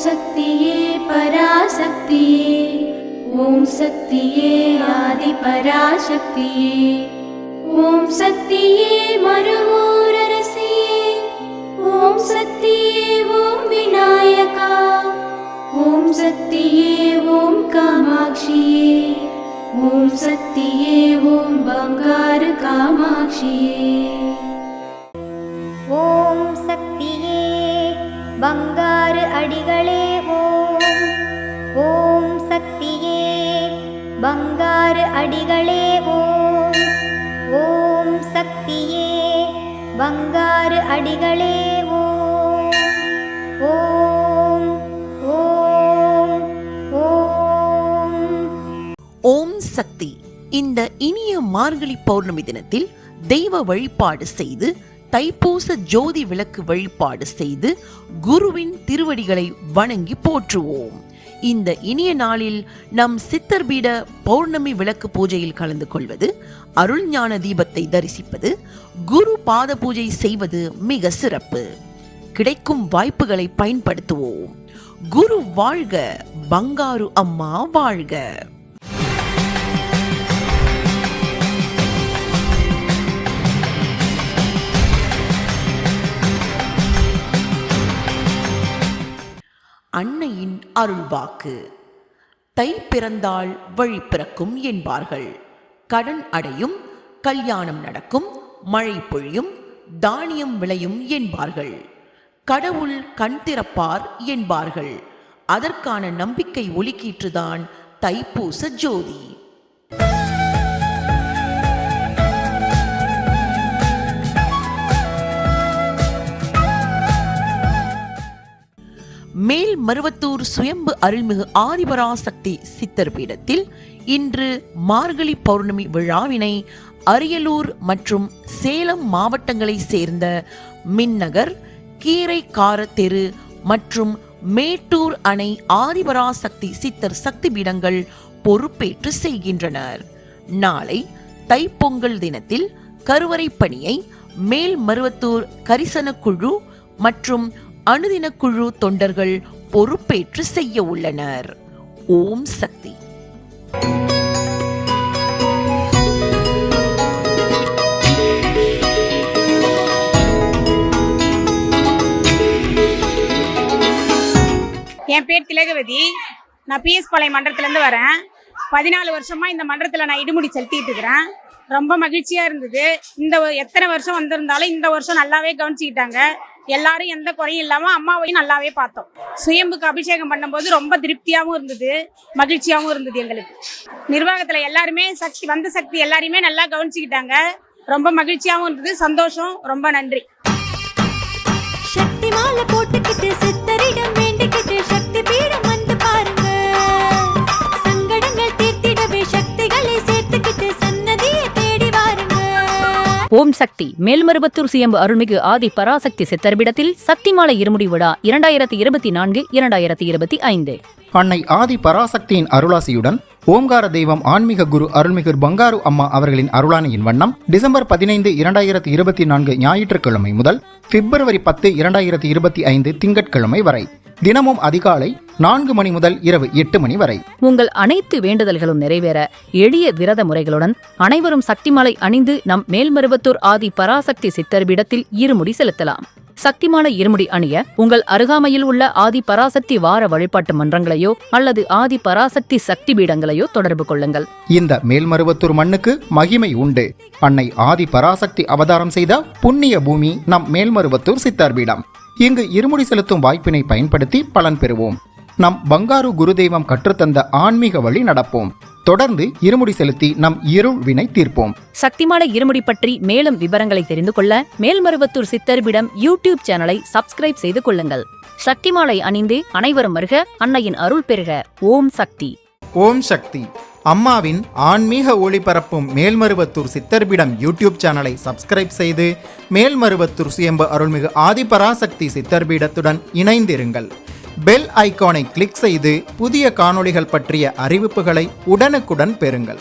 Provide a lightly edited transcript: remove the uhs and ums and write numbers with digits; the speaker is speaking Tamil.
சக்தியே பராசக்தியே, ஓம் சக்தியே ஆதி பராசக்தியே, ஓம் சக்தியே மறுவூரரசியே, ஓம் சக்தியே ஓம் விநாயகா, ஓம் சக்தியே ஓம் காமாட்சியே, ஓம் சக்தியே ஓம் பங்காரு காமாட்சியே. ஓம் சக்தியே பங்காரு அடிகளே ஓம், ஓம் சக்தியே பங்காரு அடிகளே ஓம், ஓம் சக்தியே பங்காரு அடிகளே ஓம், ஓம் ஓம் ஓம். ஓம் சக்தி. இந்த இனிய மார்கழி பௌர்ணமி தினத்தில் தெய்வ வழிபாடு செய்து, தைப்பூச ஜோதி விளக்கு வழிபாடு செய்து, குருவின் திருவடிகளை வணங்கி போற்றுவோம். இந்த இனிய நாளில் நம் சித்தர்பீட பௌர்ணமி விளக்கு பூஜையில் கலந்து கொள்வது, அருள் ஞான தீபத்தை தரிசிப்பது, குரு பாத பூஜை செய்வது மிக சிறப்பு. கிடைக்கும் வாய்ப்புகளை பயன்படுத்துவோம். குரு வாழ்க, பங்காரு அம்மா வாழ்க. அன்னையின் அருள்வாக்கு. தை பிறந்தால் வழி பிறக்கும் என்பார்கள். கடன் அடையும், கல்யாணம் நடக்கும், மழை பொழியும், தானியம் விளையும் என்பார்கள். கடவுள் கண் திறப்பார் என்பார்கள். அதற்கான நம்பிக்கை ஒளிக்கீற்றுதான் தைப்பூச ஜோதி. மேல் மருவத்தூர் சுயம்பு அருள்மிகு ஆதிபராசக்தி சித்தர் பீடத்தில் இன்று மார்கழி பௌர்ணமி விழாவினை அரியலூர் மற்றும் சேலம் மாவட்டங்களை சேர்ந்த மின்னகர், கீரைக்கார தெரு மற்றும் மேட்டூர் அணை ஆதிபராசக்தி சித்தர் சக்தி பீடங்கள் பொறுப்பேற்று செய்கின்றனர். நாளை தைப்பொங்கல் தினத்தில் கருவறை பணியை மேல் மருவத்தூர் கரிசன குழு மற்றும் அனுதின குழு தொண்டர்கள் பொறுப்பேற்று செய்ய உள்ளனர். ஓம் சக்தி. என் பேர் திலகவதி. நான் பிஎஸ் பாளையம் மன்றத்திலேருந்து வரேன். 14 வருஷமா இந்த மன்றத்தில் நான் இடுமுடி செலுத்திட்டு இருக்கிறேன். ரொம்ப மகிழ்ச்சியாக இருந்தது. இந்த எத்தனை வருஷம் வந்திருந்தாலும் இந்த வருஷம் நல்லாவே கவனிச்சுக்கிட்டாங்க. எல்லாரும் எந்த குறையும் இல்லாமல் அம்மாவையும் நல்லாவே பார்த்தோம். சுயம்புக்கு அபிஷேகம் பண்ணும்போது ரொம்ப திருப்தியாகவும் இருந்தது, மகிழ்ச்சியாகவும் இருந்தது. எங்களுக்கு நிர்வாகத்தில் எல்லாருமே சக்தி எல்லாரையுமே நல்லா கவனிச்சுக்கிட்டாங்க. ரொம்ப மகிழ்ச்சியாகவும் இருந்தது, சந்தோஷம். ரொம்ப நன்றி. சக்தி மாலை போட்டுக்கிட்டு சித்தரிடம் வேண்டிக்கிட்டு சக்தி பீடம் வந்து பாருங்க. சங்கடங்கள் தீர்த்திடவே சக்திகளை சேர்த்துக்கிட்டு சன்னதியை தேடி வாருங்க. ஓம் சக்தி. மேல்மருவத்தூர் சுயம்பு அருள்மிகு ஆதி பராசக்தி சித்தர்பீடத்தில் சக்தி மாலை இருமுடி விழா 2024-2025. அன்னை ஆதி பராசக்தியின் அருளாசியுடன் ஓம்கார தெய்வம் ஆன்மீக குரு அருள்மிகு பங்காரு அம்மா அவர்களின் அருளானையின் வண்ணம் டிசம்பர் 15, 2024 ஞாயிற்றுக்கிழமை முதல் பிப்ரவரி 10, 2025 திங்கட்கிழமை வரை தினமும் அதிகாலை 4 மணி முதல் இரவு 8 மணி வரை உங்கள் அனைத்து வேண்டுதல்களும் நிறைவேற எளிய விரத முறைகளுடன் அனைவரும் சக்தி மாலை அணிந்து நம் மேல்மருவத்தூர் ஆதி பராசக்தி சித்தர்பீடத்தில் இருமுடி செலுத்தலாம். சக்தி மாலை இருமுடி அணிய உங்கள் அருகாமையில் உள்ள ஆதி பராசக்தி வார வழிபாட்டு மன்றங்களையோ அல்லது ஆதி பராசக்தி சக்தி பீடங்களையோ தொடர்பு கொள்ளுங்கள். இந்த மேல்மருவத்தூர் மண்ணுக்கு மகிமை உண்டு. அன்னை ஆதி பராசக்தி அவதாரம் செய்த புண்ணிய பூமி நம் மேல்மருவத்தூர் சித்தர்பீடம். இங்கு இருமுடி செலுத்தும் வாய்ப்பினை பயன்படுத்தி பலன் பெறுவோம். நம் பங்காரு குருதெய்வம் கற்றுத்தந்த ஆன்மீக வழி நடப்போம். தொடர்ந்து இருமுடி செலுத்தி நம் இருள் வினை தீர்ப்போம். சக்திமாலை இருமுடி பற்றி மேலும் விவரங்களை தெரிந்து கொள்ள மேல்மருவத்தூர் சித்தர்பீடம் யூடியூப் சேனலை சப்ஸ்கிரைப் செய்து கொள்ளுங்கள். சக்திமாலை அணிந்து அனைவரும் வருக, அன்னையின் அருள் பெறுக. ஓம் சக்தி. ஓம் சக்தி. அம்மாவின் ஆன்மீக ஒளிபரப்பும் மேல்மருவத்தூர் சித்தர்பீடம் யூடியூப் சேனலை சப்ஸ்கிரைப் செய்து மேல்மருவத்தூர் சுயம்பு அருள்மிகு ஆதிபராசக்தி சித்தர்பீடத்துடன் இணைந்திருங்கள். பெல் ஐகானை கிளிக் செய்து புதிய காணொளிகள் பற்றிய அறிவிப்புகளை உடனுக்குடன் பெறுங்கள்.